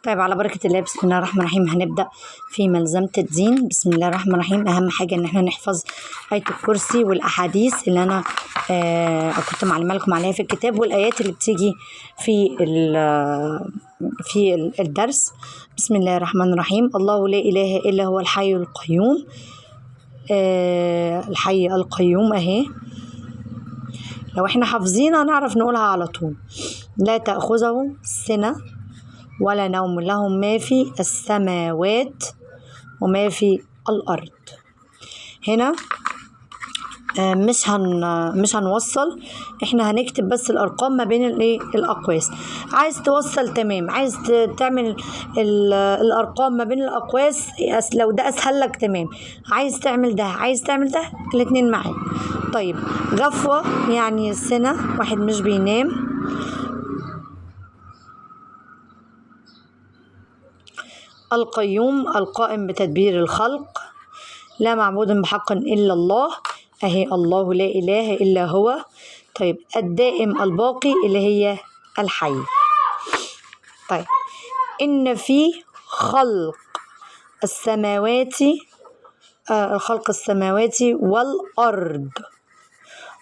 طيب على بركة الله، بسم الله الرحمن الرحيم. هنبدأ في ملزمة الدين. بسم الله الرحمن الرحيم. أهم حاجة إن احنا نحفظ آية الكرسي والأحاديث اللي أنا كنت معلمة لكم عليها في الكتاب، والآيات اللي بتيجي في الدرس. بسم الله الرحمن الرحيم. الله لا إله إلا هو الحي القيوم. الحي القيوم أهي، لو احنا حافظينها نعرف نقولها على طول. لا تأخذه سنة ولا نوم، له ما في السماوات وما في الأرض. هنا مش هنوصل، احنا هنكتب بس الأرقام ما بين الأقواس. عايز توصل تمام، عايز تعمل الأرقام ما بين الأقواس لو ده أسهل لك تمام، عايز تعمل ده عايز تعمل ده، الاتنين معاك. طيب غفوة يعني سنة، واحد مش بينام. القيوم القائم بتدبير الخلق. لا معبود بحق إلا الله، أهي الله لا إله إلا هو. طيب الدائم الباقي اللي هي الحي. طيب إن في خلق السماوات الخلق السماوات والأرض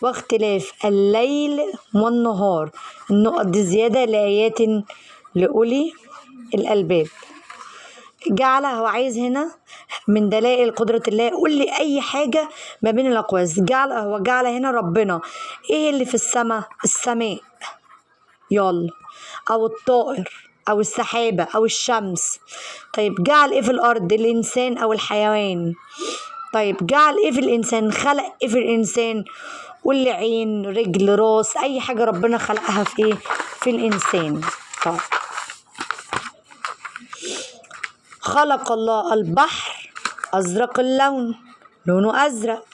واختلاف الليل والنهار، النقط دي زيادة لآيات لأولي الألباب. جعل، هو عايز هنا من دلائل قدرة الله، قول لي أي حاجة ما بين الأقواس. جعل، هو جعل هنا ربنا إيه اللي في السماء يلا، أو الطائر أو السحابة أو الشمس. طيب جعل إيه في الأرض؟ الإنسان أو الحيوان. طيب جعل إيه في الإنسان؟ خلق إيه في الإنسان؟ قول لي عين، رجل، راس، أي حاجة ربنا خلقها في إيه؟ في الإنسان. طيب خلق الله البحر أزرق اللون، لونه أزرق.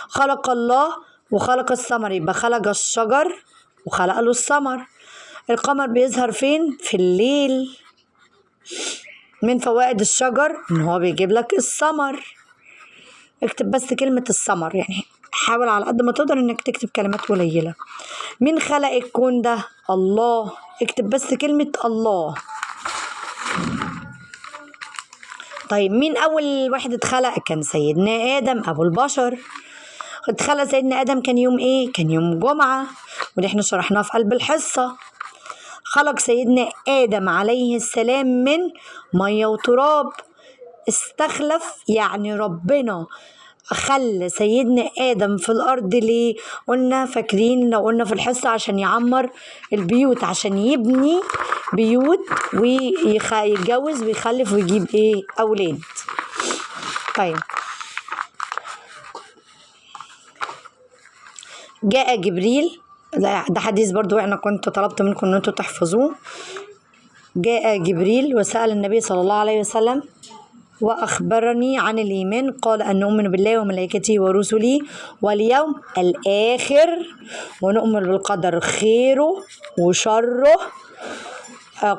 خلق الله وخلق الثمر، يبقى خلق الشجر وخلق له الثمر. القمر بيظهر فين؟ في الليل. من فوائد الشجر إن هو بيجيب لك الثمر. اكتب بس كلمة الثمر، يعني حاول على قد ما تقدر إنك تكتب كلمات قليلة. مين خلق الكون ده؟ الله. اكتب بس كلمة الله. طيب مين أول واحد اتخلق؟ كان سيدنا آدم أبو البشر. اتخلق سيدنا آدم كان يوم إيه؟ كان يوم جمعة، ودي احنا شرحناه في قلب الحصة. خلق سيدنا آدم عليه السلام من مية وتراب. استخلف يعني ربنا خلى سيدنا آدم في الأرض ليه؟ قلنا فاكرين لو قلنا في الحصة عشان يعمر البيوت، عشان يبني بيوت ويتجوز ويخلف ويجيب إيه؟ أولاد. طيب جاء جبريل، ده حديث برضو احنا كنت طلبت منكم ان انتوا تحفظوه. جاء جبريل وسأل النبي صلى الله عليه وسلم وأخبرني عن الإيمان، قال أن نؤمن بالله وملائكته ورسله واليوم الآخر ونؤمن بالقدر خيره وشره.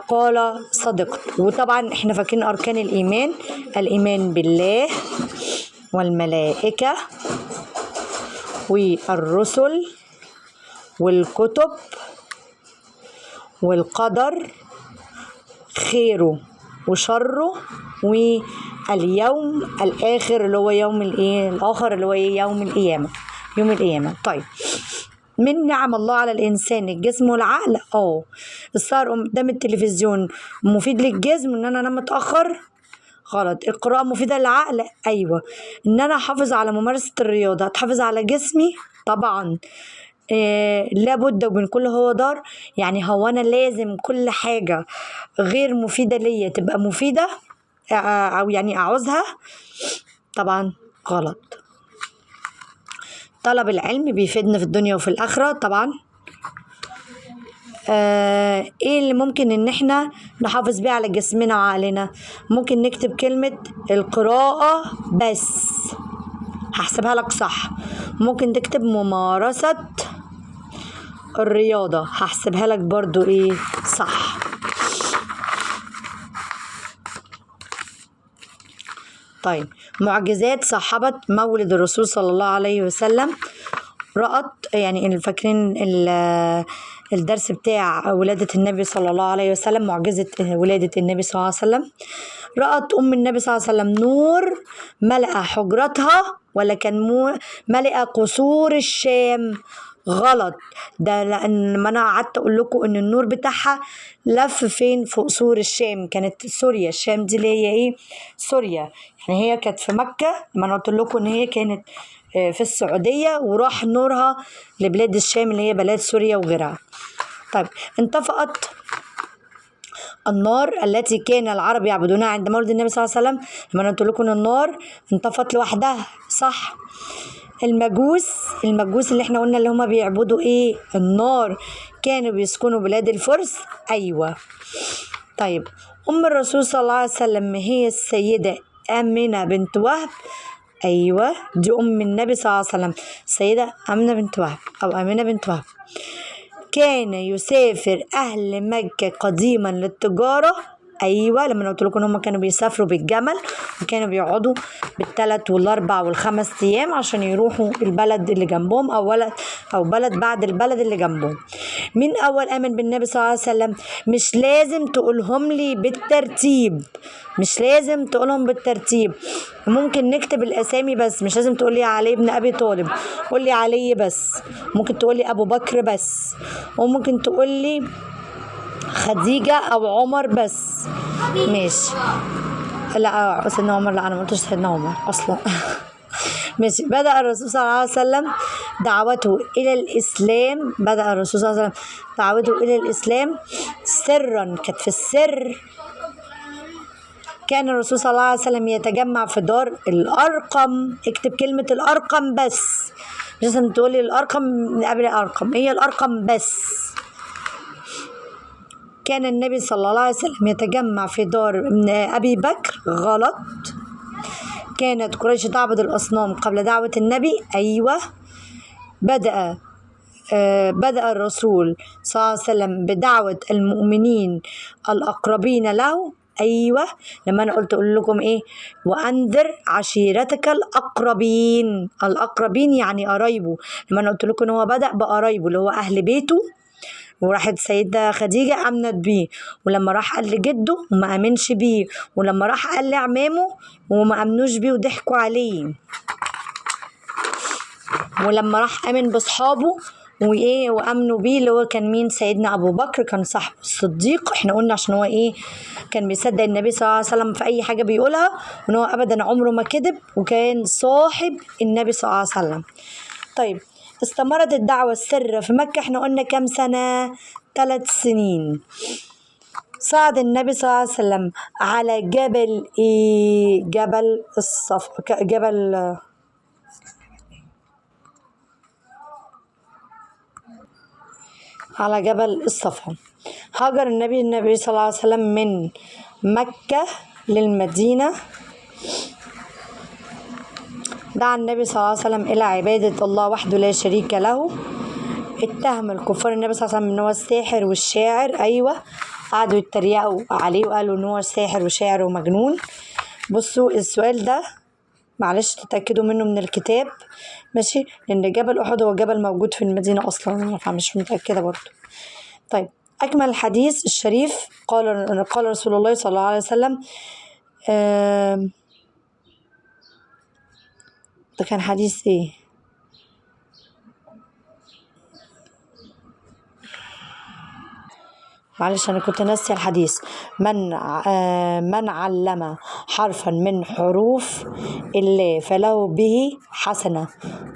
قال صدقت. وطبعا احنا فاكرين أركان الإيمان: الإيمان بالله والملائكة والرسل والكتب والقدر خيره وشره واليوم الآخر اللي هو يوم الإيه الآخر اللي هو يوم القيامة. طيب من نعم الله على الإنسان الجسم والعقل. السهر قدام التلفزيون مفيد للجسم، إن أنا أنام متأخر غلط. القراءة مفيدة للعقل، أيوة. إن أنا أحافظ على ممارسة الرياضة هتحافظ على جسمي طبعا. لابد من كل هو دار، يعني هو أنا لازم كل حاجة غير مفيدة ليا تبقى مفيدة أو يعني أعوزها؟ طبعا غلط. طلب العلم بيفيدنا في الدنيا وفي الآخرة طبعا. ايه اللي ممكن ان احنا نحافظ بيه على جسمنا وعقلنا؟ ممكن نكتب كلمة القراءة بس، هحسبها لك صح. ممكن تكتب ممارسة الرياضة، هحسبها لك برضو ايه صح. طيب معجزات صاحبة مولد الرسول صلى الله عليه وسلم. رأت، يعني فاكرين الدرس بتاع ولادة النبي صلى الله عليه وسلم، معجزة ولادة النبي صلى الله عليه وسلم. رأت أم النبي صلى الله عليه وسلم نور ملأ حجرتها، ولا كان ملأ قصور الشام؟ غلط. ده لأن ما أنا قعدت أقول لكم إن النور بتاعها لف فين؟ في قصور الشام، كانت سوريا. الشام دي اللي هي إيه؟ سوريا. يعني هي كانت في مكة، ما أنا قلت لكم إن هي كانت في السعودية، وراح نورها لبلاد الشام اللي هي بلاد سوريا وغيرها. طيب، انطفأت النار التي كان العرب يعبدونها عند مولد النبي صلى الله عليه وسلم. لما انا قلت لكم النار انطفت لوحدها، صح؟ المجوس اللي احنا قلنا اللي هما بيعبدوا ايه؟ النار، كانوا بيسكنوا بلاد الفرس. ايوه. طيب، ام الرسول صلى الله عليه وسلم هي السيدة آمنة بنت وهب. ايوه، دي ام النبي صلى الله عليه وسلم، السيدة آمنة بنت وهب او آمنة بنت وهب. كان يسافر أهل مكة قديما للتجارة. أيوة، لما قلت لكم إن هم كانوا بيسافروا بالجمل، وكانوا بيقعدوا بالثلاث والأربع والخمس أيام عشان يروحوا البلد اللي جنبهم، أو بلد بعد البلد اللي جنبهم. مين أول آمن بالنبي صلى الله عليه وسلم؟ مش لازم تقولهم لي بالترتيب، مش لازم تقولهم بالترتيب. ممكن نكتب الأسامي بس، مش لازم تقولي علي بن أبي طالب، قولي علي بس. ممكن تقولي أبو بكر بس، وممكن تقولي خديجة أو عمر بس. ماشي. لا، سيدنا عمر، لا أنا ما قلتش سيدنا عمر أصلا. ماشي. بدأ الرسول صلى الله عليه وسلم دعوته إلى الإسلام. بدأ الرسول صلى الله عليه وسلم دعوته إلى الإسلام سرا، كانت في السر. كان الرسول صلى الله عليه وسلم يتجمع في دار الأرقم. اكتب كلمة الأرقم بس، مش لازم تقولي الأرقم من قبل الأرقم، هي الأرقم بس. كان النبي صلى الله عليه وسلم يتجمع في دار أبي بكر. غلط. كانت قريش تعبد الأصنام قبل دعوة النبي. أيوة. بدأ الرسول صلى الله عليه وسلم بدعوة المؤمنين الأقربين له. أيوة، لما أنا قلت أقول لكم إيه؟ وأنذر عشيرتك الأقربين. الأقربين يعني قرايبه. لما أنا قلت لكم إن هو بدأ بقرايبه اللي هو أهل بيته، وراحت سيدة خديجة أمنت بيه، ولما راح قال لجده وما أمنش بيه، ولما راح قال لعمامه وما أمنوش بيه وضحكوا عليه، ولما راح أمن بأصحابه وايه وامنوا بيه اللي هو كان مين؟ سيدنا ابو بكر، كان صاحب الصديق. احنا قلنا عشان هو ايه؟ كان بيصدق النبي صلى الله عليه وسلم في اي حاجه بيقولها، وان هو ابدا عمره ما كذب، وكان صاحب النبي صلى الله عليه وسلم. طيب، استمرت الدعوه السر في مكه، احنا قلنا كام سنه؟ 3 سنين. صعد النبي صلى الله عليه وسلم على جبل ايه؟ جبل الصفا. على جبل الصفا. هاجر النبي صلى الله عليه وسلم من مكة للمدينة. دعا النبي صلى الله عليه وسلم إلى عبادة الله وحده لا شريك له. اتهم الكفار النبي صلى الله عليه وسلم إن هو الساحر والشاعر. أيوة، قعدوا يتريقوا عليه وقالوا إن هو ساحر وشاعر ومجنون. بصوا السؤال ده معلش تتأكدوا منه من الكتاب، ماشي؟ لأن جبل أحد هو جبل موجود في المدينة أصلا، فمش متأكدة برضو. طيب، أكمل الحديث الشريف. قال رسول الله صلى الله عليه وسلم، ده كان حديث إيه؟ معلش أنا كنت ناسية الحديث. من علم حرفا من حروف الله فله به حسنة،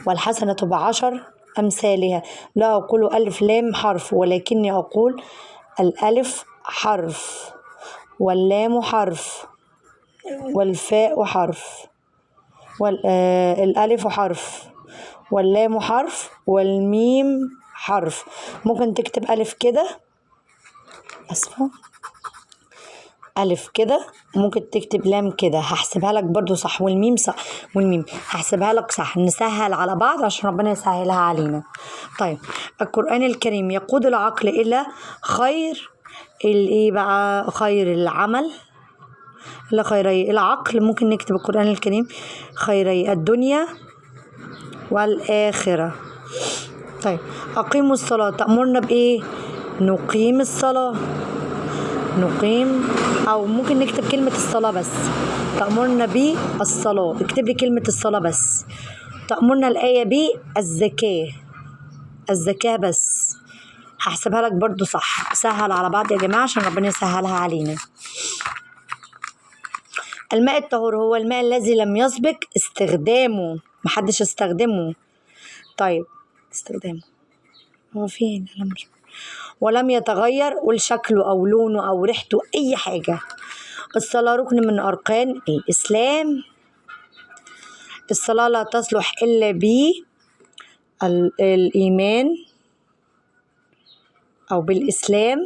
والحسنة ب10 أمثالها. لا أقول ألف لام حرف، ولكني أقول الألف حرف، واللام حرف، والفاء حرف، الألف حرف، واللام حرف، والميم حرف. ممكن تكتب ألف كده، أسفة، ألف كده، ممكن تكتب لام كده، هحسبها لك برضو صح، والميم صح، والميم هحسبها لك صح. نسهل على بعض عشان ربنا يسهلها علينا. طيب، القرآن الكريم يقود العقل إلى خير الايه بقى؟ خير العمل، لا خيري العقل. ممكن نكتب القرآن الكريم خيري الدنيا والآخرة. طيب أقيموا الصلاة تأمرنا بإيه؟ نقيم الصلاة، نقيم، أو ممكن نكتب كلمة الصلاة بس. تأمرنا بالصلاة، اكتب لي كلمة الصلاة بس. تأمرنا الآية بالزكاة، الزكاة بس. هحسبها لك برضو صح. سهل على بعض يا جماعة عشان ربنا يسهلها علينا. الماء الطهور هو الماء الذي لم يسبق استخدامه، محدش استخدمه. طيب استخدامه هو فين؟ ولم يتغير، قول شكله أو لونه أو ريحته أي حاجة. الصلاة ركن من أركان الإسلام. الصلاة لا تصلح إلا بالإيمان أو بالإسلام.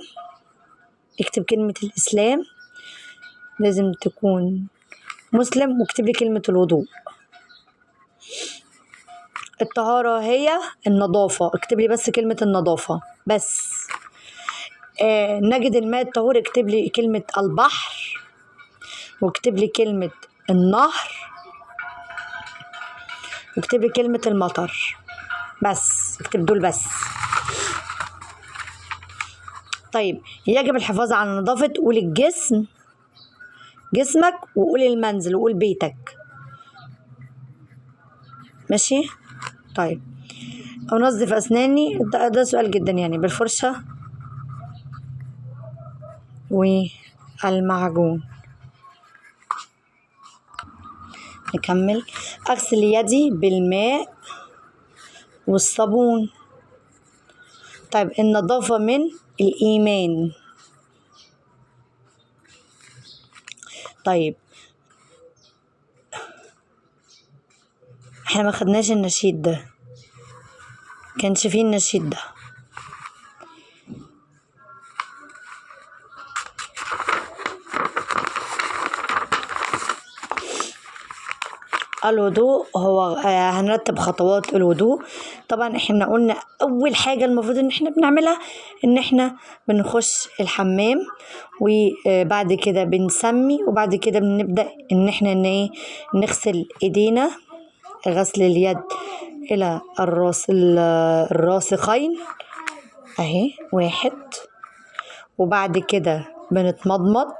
اكتب كلمة الإسلام، لازم تكون مسلم، واكتب لي كلمة الوضوء. الطهارة هي النظافة، اكتب لي بس كلمة النظافة بس. نجد الماء الطهور، اكتب لي كلمة البحر، واكتب لي كلمة النهر، واكتب لي كلمة المطر بس. اكتب دول بس. طيب يجب الحفاظ على نظافة، قول الجسم، جسمك، وقول المنزل، وقول بيتك. ماشي. طيب أنظف أسناني، ده سؤال جدا يعني، بالفرشة والمعجون. نكمل. أغسل يدي بالماء والصابون. طيب النظافة من الإيمان. طيب احنا ما خدناش النشيد ده، كانش فيه النشيد ده. الوضوء هو هنرتب خطوات الوضوء. طبعا احنا قلنا اول حاجة المفروض ان احنا بنعملها ان احنا بنخش الحمام، وبعد كده بنسمي، وبعد كده بنبدأ ان احنا نغسل ايدينا، غسل اليد الى الراسخين اهي، واحد. وبعد كده بنتمضمض،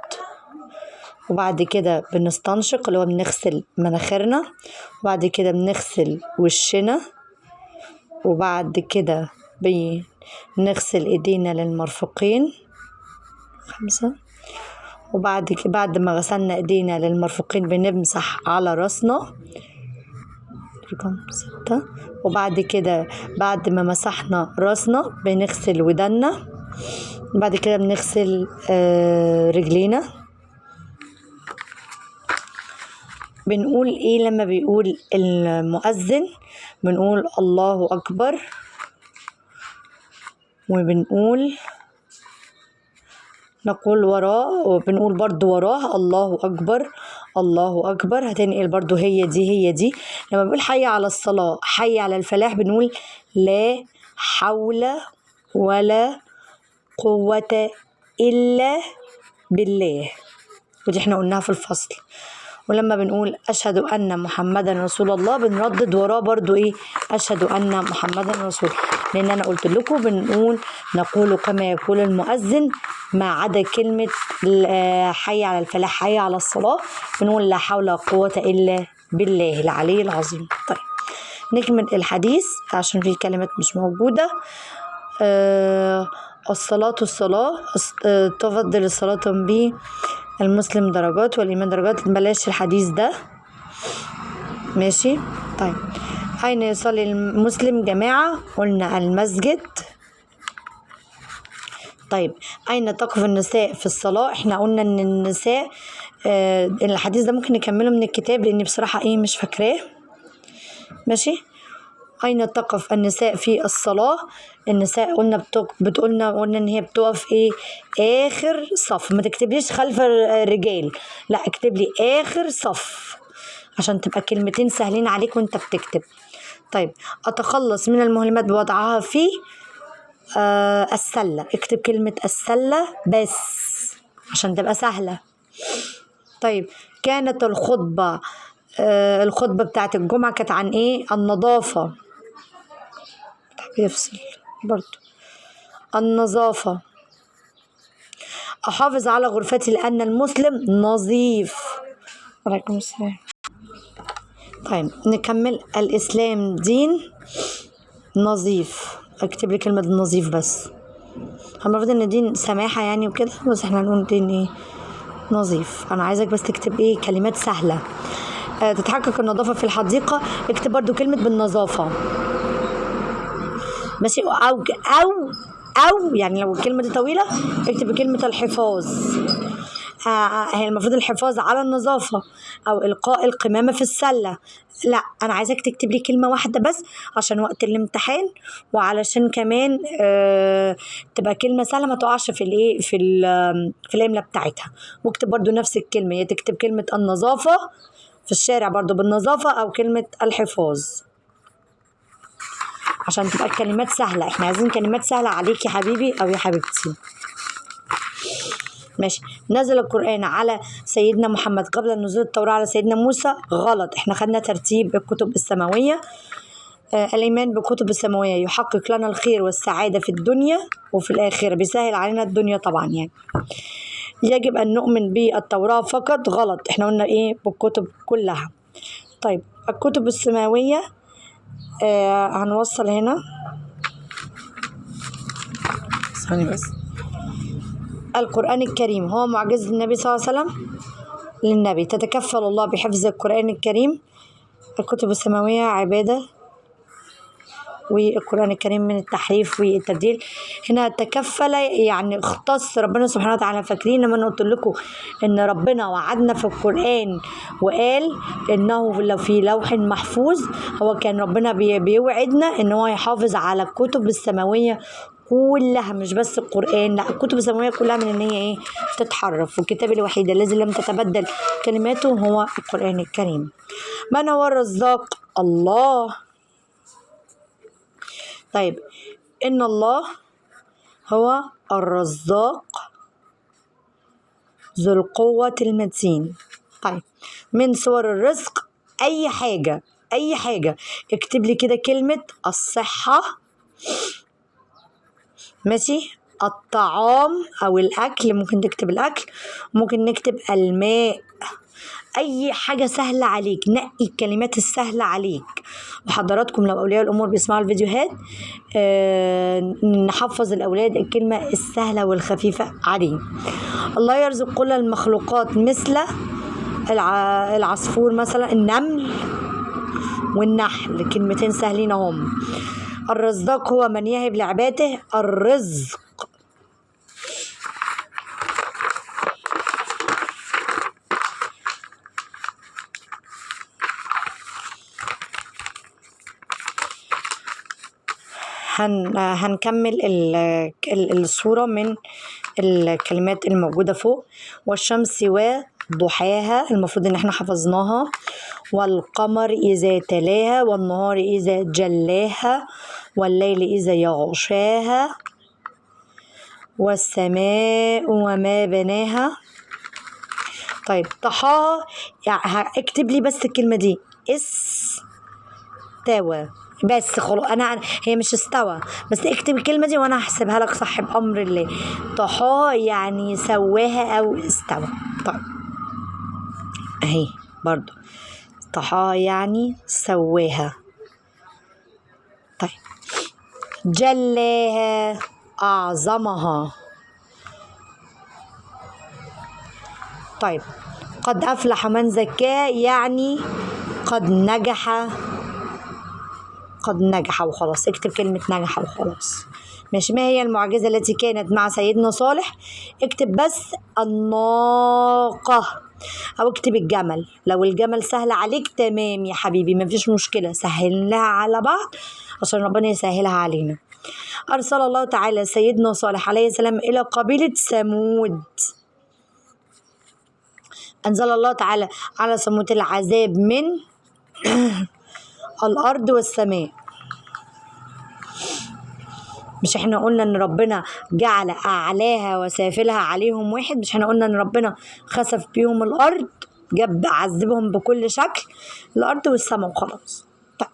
وبعد كده بنستنشق اللي هو بنغسل مناخيرنا، وبعد كده بنغسل وشنا، وبعد كده بنغسل ايدينا للمرفقين 5. بعد ما غسلنا ايدينا للمرفقين بنمسح على راسنا رقم 6. وبعد كده بعد ما مسحنا راسنا بنغسل ودنا، بعد كده بنغسل رجلينا. بنقول ايه لما بيقول المؤذن؟ بنقول الله اكبر، وبنقول نقول وراه، وبنقول برضو وراه الله اكبر، الله اكبر. هتنقل برضو هي دي. لما بنقول حي على الصلاة، حي على الفلاح، بنقول لا حول ولا قوة الا بالله، ودي احنا قلناها في الفصل. ولما بنقول أشهد أن محمدا رسول الله، بنردد وراه برضو إيه؟ أشهد أن محمدا رسول، لأن أنا قلت لكم نقول كما يقول المؤذن، ما عدا كلمة حي على الفلاح، حي على الصلاة، بنقول لا حول ولا قوة إلا بالله العلي العظيم. طيب نكمل الحديث عشان في كلمات مش موجودة. الصلاة تفضل الصلاة المسلم درجات والإيمان درجات. بلاش الحديث ده. ماشي. طيب أين يصلي المسلم جماعة؟ قلنا المسجد. طيب أين تقف النساء في الصلاة؟ احنا قلنا ان النساء الحديث ده ممكن نكمله من الكتاب لاني بصراحة مش فاكراه. ماشي. أين تقف النساء في الصلاة؟ النساء قلنا قلنا ان هي بتقف آخر صف. ما تكتبليش خلف الرجال، لا اكتب لي آخر صف عشان تبقى كلمتين سهلين عليك وانت بتكتب. طيب أتخلص من المهمات بوضعها في السلة. اكتب كلمة السلة بس عشان تبقى سهلة. طيب كانت الخطبة بتاعت الجمعة كانت عن النظافة. بيفصل برضو. النظافة، أحافظ على غرفتي لأن المسلم نظيف. عليكم السلام. طيب نكمل. الإسلام دين نظيف. اكتب لي كلمة نظيف بس. المفروض ان دين سماحة يعني وكده، بس احنا هنقول دين ايه؟ نظيف. انا عايزك بس تكتب ايه؟ كلمات سهلة. تتحقق النظافة في الحديقة، اكتب برضو كلمة بالنظافة ماشي. او يعني لو الكلمة دي طويلة اكتب كلمة الحفاظ. هي المفروض الحفاظ على النظافة أو إلقاء القمامة في السلة. لا، أنا عايزاك تكتب لي كلمة واحدة بس عشان وقت الامتحان، وعلشان كمان تبقى كلمة سهلة ما تقعش في الايه في الإملة بتاعتها. واكتب برضو نفس الكلمة، هي تكتب كلمة النظافة في الشارع برضو بالنظافة، أو كلمة الحفاظ عشان تبقى الكلمات سهلة. احنا عايزين كلمات سهلة عليك يا حبيبي أو يا حبيبتي. ماشي. نزل القرآن على سيدنا محمد قبل نزول التوراة على سيدنا موسى. غلط، احنا خدنا ترتيب الكتب السماوية. الإيمان بالكتب السماوية يحقق لنا الخير والسعادة في الدنيا وفي الآخرة، بيسهل علينا الدنيا طبعا يعني. يجب أن نؤمن بالتوراة فقط. غلط، احنا قلنا ايه؟ بالكتب كلها. طيب الكتب السماوية هنوصل هنا ثانية بس. القرآن الكريم هو معجزة النبي صلى الله عليه وسلم للنبي، تتكفل الله بحفظ القرآن الكريم. الكتب السماوية عبادة، والقرآن الكريم من التحريف والتبديل. هنا تكفل يعني اختص ربنا سبحانه وتعالى. فاكرين لما انا قلت لكم ان ربنا وعدنا في القرآن وقال انه لو في لوح محفوظ، هو كان ربنا بيوعدنا ان هو يحافظ على الكتب السماوية كلها، مش بس القرآن، لا الكتب السماوية كلها من ان هي ايه؟ تتحرف. والكتاب الوحيد الذي لم تتبدل كلماته هو القرآن الكريم. من هو الرزاق؟ الله. طيب إن الله هو الرزاق ذو القوة المتين. طيب من صور الرزق أي حاجة، أي حاجة. اكتب لي كده كلمة الصحة ماشي. الطعام أو الأكل، ممكن تكتب الأكل، ممكن نكتب الماء. اي حاجه سهله عليك، نقي الكلمات السهله عليك. وحضراتكم لو اولياء الامور بيسمعوا الفيديوهات نحفظ الاولاد الكلمه السهله والخفيفه عليه. الله يرزق كل المخلوقات مثل العصفور مثلا، النمل والنحل، كلمتين سهلين هم. الرزاق هو من يهب لعباده الرزق. هنكمل الصورة من الكلمات الموجودة فوق. والشمس وضحاها، المفروض ان احنا حفظناها. والقمر إذا تلاها، والنهار إذا جلاها، والليل إذا يغشاها، والسماء وما بناها. طيب طحاها، يعني اكتب لي بس الكلمة دي استوى بس خلاص. هي مش استوى، بس اكتب الكلمة دي وانا هحسبها لك صح بأمر الله. طحاها يعني سواها او استوى. طيب اهي برضو طحاها يعني سواها. طيب جلاها أعظمها. طيب قد أفلح من زكاها يعني قد نجح. قد نجح وخلاص، اكتب كلمة نجح وخلاص. ماشي. ما هي المعجزة التي كانت مع سيدنا صالح؟ اكتب بس الناقة، أو اكتب الجمل. لو الجمل سهل عليك تمام يا حبيبي، مفيش مشكلة، سهلناها على بعض عشان ربنا يسهلها علينا. أرسل الله تعالى سيدنا صالح عليه السلام إلى قبيلة ثمود. أنزل الله تعالى على ثمود العذاب من الأرض والسماء. مش احنا قلنا ان ربنا جعل اعلاها وسافلها عليهم واحد؟ مش احنا قلنا ان ربنا خسف بيهم الارض، جاب عذبهم بكل شكل، الارض والسماء وخلاص. طيب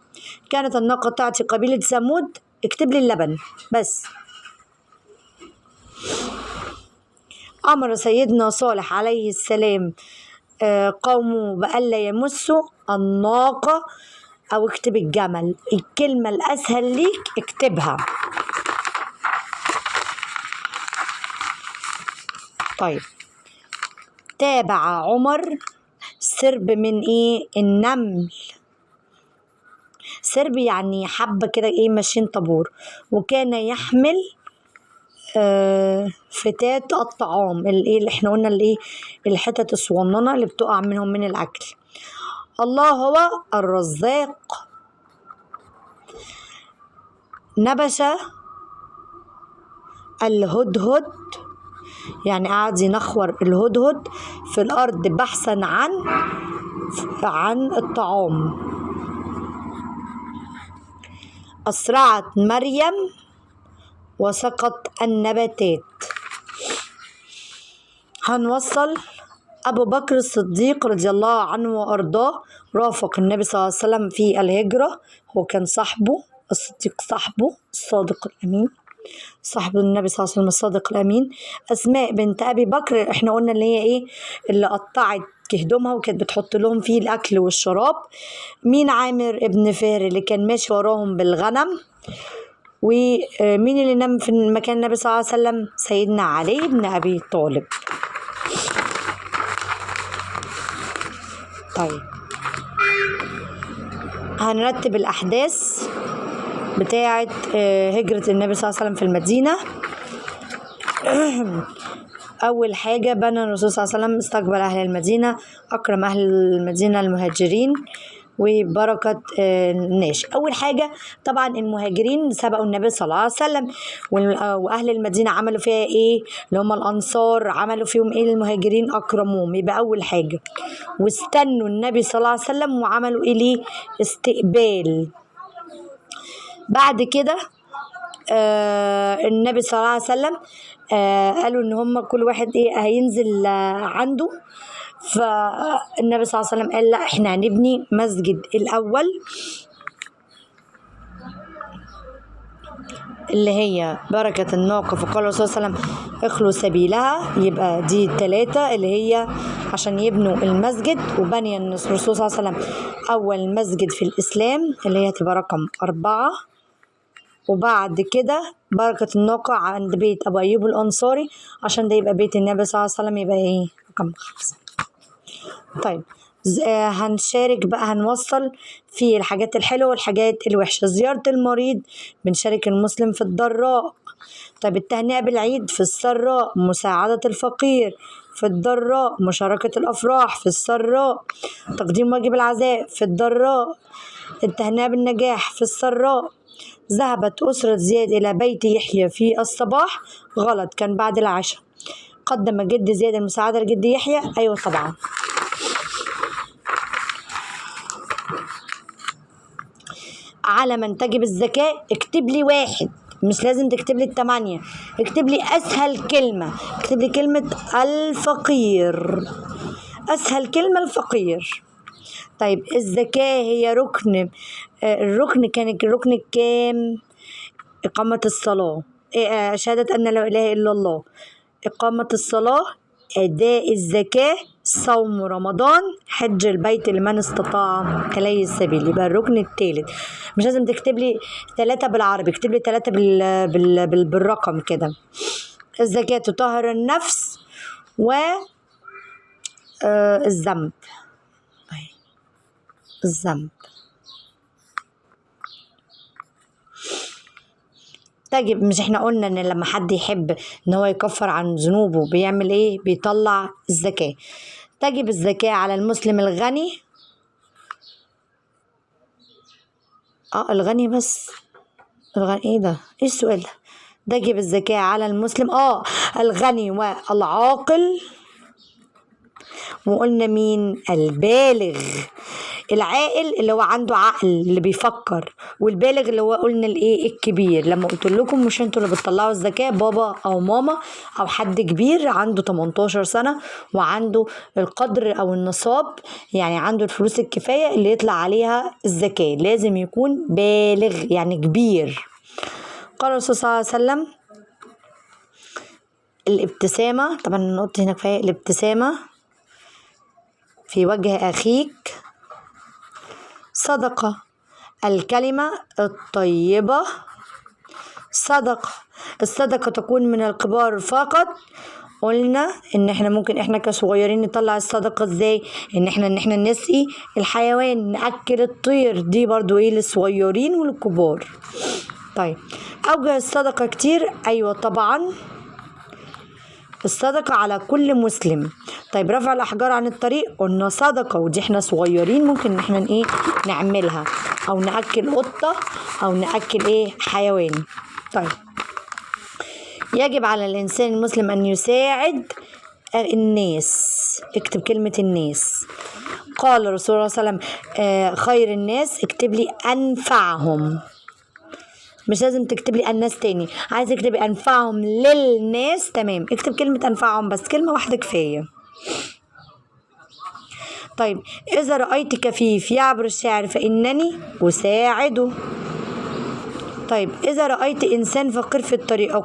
كانت الناقة تعطي قبيلة ثمود اكتب لي اللبن بس. أمر سيدنا صالح عليه السلام قومه بألا يمسوا الناقة، أو اكتب الجمل، الكلمة الأسهل ليك اكتبها. طيب، تابع عمر سرب من ايه؟ النمل. سرب يعني حبة كده ايه ماشيين طابور، وكان يحمل فتات الطعام اللي احنا قلنا الايه الحتت الصغننة اللي بتقع منهم من الأكل. الله هو الرزاق. نبش الهدهد، يعني قعد ينخور الهدهد في الأرض بحثا عن الطعام. أسرعت مريم وسقط النباتات. هنوصل أبو بكر الصديق رضي الله عنه وأرضاه رافق النبي صلى الله عليه وسلم في الهجرة، هو كان صاحبه الصديق، صاحبه الصادق الأمين، صاحب النبي صلى الله عليه وسلم الصادق الأمين. أسماء بنت أبي بكر احنا قلنا اللي هي ايه اللي قطعت هدومها وكانت بتحط لهم فيه الأكل والشراب. مين؟ عامر ابن فهر اللي كان ماشي وراهم بالغنم. ومين اللي نام في مكان النبي صلى الله عليه وسلم؟ سيدنا علي بن أبي طالب. طيب، هنرتب الأحداث بتاعة هجرة النبي صلى الله عليه وسلم في المدينة. أول حاجة بنى الرسول صلى الله عليه وسلم استقبل أهل المدينة، أكرم أهل المدينة المهاجرين وبركة الناس. أول حاجة طبعا المهاجرين سبقوا النبي صلى الله عليه وسلم، وأهل المدينة عملوا فيها إيه؟ اللي هم الأنصار عملوا فيهم إيه؟ المهاجرين أكرموهم، يبقى أول حاجة. واستنوا النبي صلى الله عليه وسلم وعملوا إيه ليه؟ استقبال. بعد كده النبي صلى الله عليه وسلم قالوا ان هم كل واحد ايه هينزل عنده. فالنبي صلى الله عليه وسلم قال لا، احنا هنبني مسجد الاول اللي هي بركة الناقة، فقال الرسول صلى الله عليه وسلم اخلوا سبيلها. يبقى دي الثلاثة اللي هي عشان يبنوا المسجد. وبني الرسول صلى الله عليه وسلم أول مسجد في الإسلام اللي هي تبقى رقم 4. وبعد كده بركة الناقة عند بيت أبو أيوب الأنصاري عشان ده يبقى بيت النبي صلى الله عليه وسلم، يبقى إيه رقم 5. طيب، هنشارك بقى، هنوصل في الحاجات الحلوة والحاجات الوحشة. زيارة المريض، بنشارك المسلم في الضراء. طيب، التهنئة بالعيد في السراء. مساعدة الفقير في الضراء. مشاركة الأفراح في السراء. تقديم واجب العزاء في الضراء. التهنئة بالنجاح في السراء. ذهبت أسرة زياد إلى بيت يحيى في الصباح. غلط، كان بعد العشاء. قدم جد زياد المساعدة لجد يحيى. أيوة طبعا. على من تجب الزكاة اكتب لي 1، مش لازم تكتب لي 8. اكتب لي أسهل كلمة، اكتب لي كلمة الفقير، أسهل كلمة الفقير. طيب، الزكاة هي ركن، الركن كان الركن الكام؟ إقامة الصلاة، شهادة أن لا إله إلا الله، إقامة الصلاة، أداء الزكاة، صوم رمضان، حج البيت لمن استطاع إليه السبيل. يبقى الركن الثالث. مش لازم تكتب لي 3 بالعربي، اكتب لي 3 بالرقم كده. الزكاة تطهر النفس والذنب. الذنب تجب، مش احنا قلنا ان لما حد يحب ان هو يكفر عن ذنوبه بيعمل ايه؟ بيطلع الزكاة. تجب الزكاة على المسلم الغني. الغني بس، الغني ايه ده؟ ايه السؤال ده؟ تجب الزكاة على المسلم الغني والعاقل. وقلنا مين؟ البالغ. العاقل اللي هو عنده عقل اللي بيفكر، والبالغ اللي هو قلنا الايه الكبير. لما قلت لكم مش انتوا اللي بتطلعوا الزكاة، بابا او ماما او حد كبير عنده 18 سنة وعنده القدر او النصاب، يعني عنده الفلوس الكفاية اللي يطلع عليها الزكاة. لازم يكون بالغ يعني كبير. قال الرسول صلى الله عليه وسلم الابتسامة، طبعا النقطة هنا كفاية، الابتسامة في وجه أخيك صدقة، الكلمة الطيبة صدقة. الصدقة تكون من الكبار فقط. قلنا ان احنا ممكن احنا كصغيرين نطلع الصدقة ازاي؟ ان احنا نسقي الحيوان، نأكل الطير، دي برضو ايه للصغيرين وللكبار. طيب اوجه الصدقة كتير، ايوه طبعا الصدقة على كل مسلم. طيب رفع الأحجار عن الطريق قلنا صدقة، ودي احنا صغيرين ممكن ان احنا ايه نعملها، او نأكل قطة او نأكل ايه حيوان. طيب يجب على الإنسان المسلم أن يساعد الناس. اكتب كلمة الناس. قال الرسول صلى الله عليه وسلم خير الناس، اكتب لي أنفعهم، مش لازم تكتب لي الناس تاني، عايز اكتب أنفعهم للناس، تمام، اكتب كلمة أنفعهم بس، كلمة واحدة كفاية. طيب إذا رأيت كفيف يعبر الشارع فإنني أساعده. طيب إذا رأيت إنسان فقير في الطريق